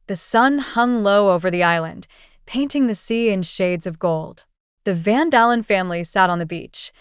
The sun hung low over the island, painting the sea in shades of gold. The Van Dalen family sat on the beach.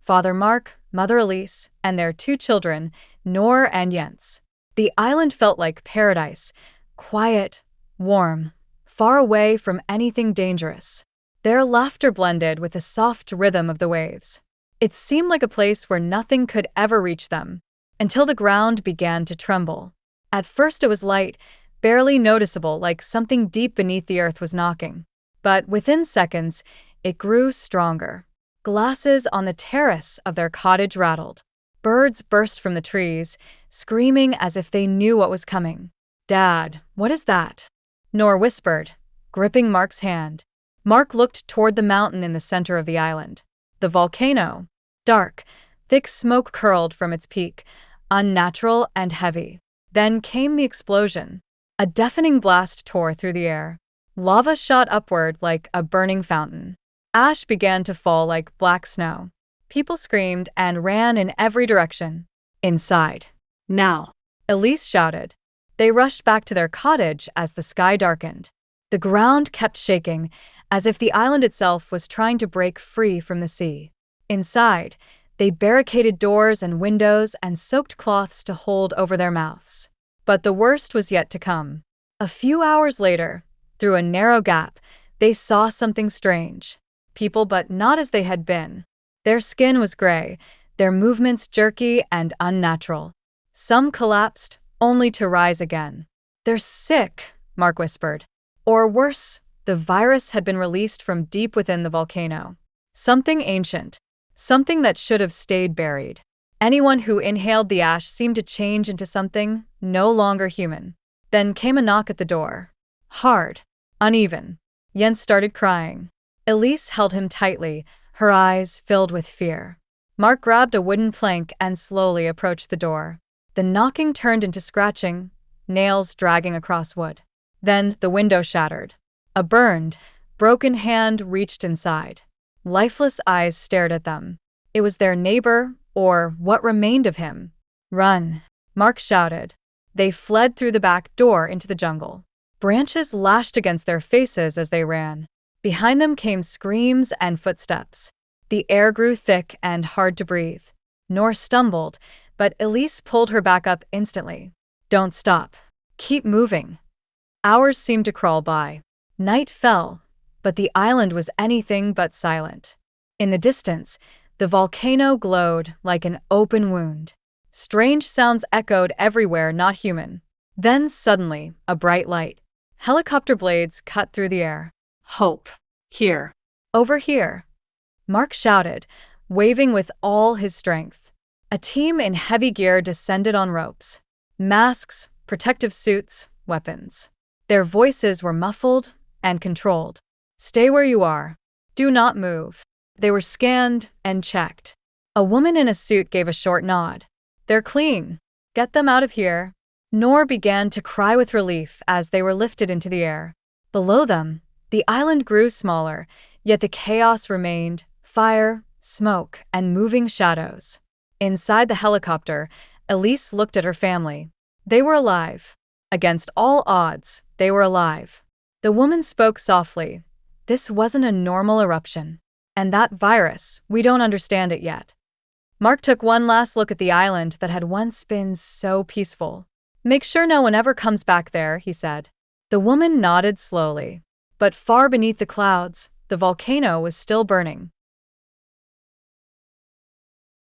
Father Mark, Mother Elise, and their two children, Noor and Jens. The island felt like paradise, quiet, warm, far away from anything dangerous. Their laughter blended with the soft rhythm of the waves. It seemed like a place where nothing could ever reach them, until the ground began to tremble. At first it was light, barely noticeable, like something deep beneath the earth was knocking. But within seconds, it grew stronger. Glasses on the terrace of their cottage rattled. Birds burst from the trees, screaming as if they knew what was coming. "Dad, what is that?" Noor whispered, gripping Mark's hand. Mark looked toward the mountain in the center of the island. The volcano. Dark, thick smoke curled from its peak, unnatural and heavy. Then came the explosion. A deafening blast tore through the air. Lava shot upward like a burning fountain. Ash began to fall like black snow. People screamed and ran in every direction. "Inside. Now!" Elise shouted. They rushed back to their cottage as the sky darkened. The ground kept shaking, as if the island itself was trying to break free from the sea. Inside, they barricaded doors and windows and soaked cloths to hold over their mouths. But the worst was yet to come. A few hours later, through a narrow gap, they saw something strange. People, but not as they had been. Their skin was gray, their movements jerky and unnatural. Some collapsed, only to rise again. "They're sick," Mark whispered. Or worse, the virus had been released from deep within the volcano. Something ancient, something that should have stayed buried. Anyone who inhaled the ash seemed to change into something no longer human. Then came a knock at the door. Hard, uneven. Jens started crying. Elise held him tightly, her eyes filled with fear. Mark grabbed a wooden plank and slowly approached the door. The knocking turned into scratching, nails dragging across wood. Then the window shattered. A burned, broken hand reached inside. Lifeless eyes stared at them. It was their neighbor, or what remained of him. "Run!" Mark shouted. They fled through the back door into the jungle. Branches lashed against their faces as they ran. Behind them came screams and footsteps. The air grew thick and hard to breathe. Noor stumbled, but Elise pulled her back up instantly. "Don't stop. Keep moving." Hours seemed to crawl by. Night fell, but the island was anything but silent. In the distance, the volcano glowed like an open wound. Strange sounds echoed everywhere, not human. Then suddenly, a bright light. Helicopter blades cut through the air. "Hope. Here. Over here." Mark shouted, waving with all his strength. A team in heavy gear descended on ropes. Masks, protective suits, weapons. Their voices were muffled and controlled. "Stay where you are. Do not move." They were scanned and checked. A woman in a suit gave a short nod. "They're clean. Get them out of here." Noor began to cry with relief as they were lifted into the air. Below them, the island grew smaller, yet the chaos remained: fire, smoke, and moving shadows. Inside the helicopter, Elise looked at her family. They were alive. Against all odds, they were alive. The woman spoke softly. "This wasn't a normal eruption. And that virus, we don't understand it yet." Mark took one last look at the island that had once been so peaceful. "Make sure no one ever comes back there," he said. The woman nodded slowly. But far beneath the clouds, the volcano was still burning.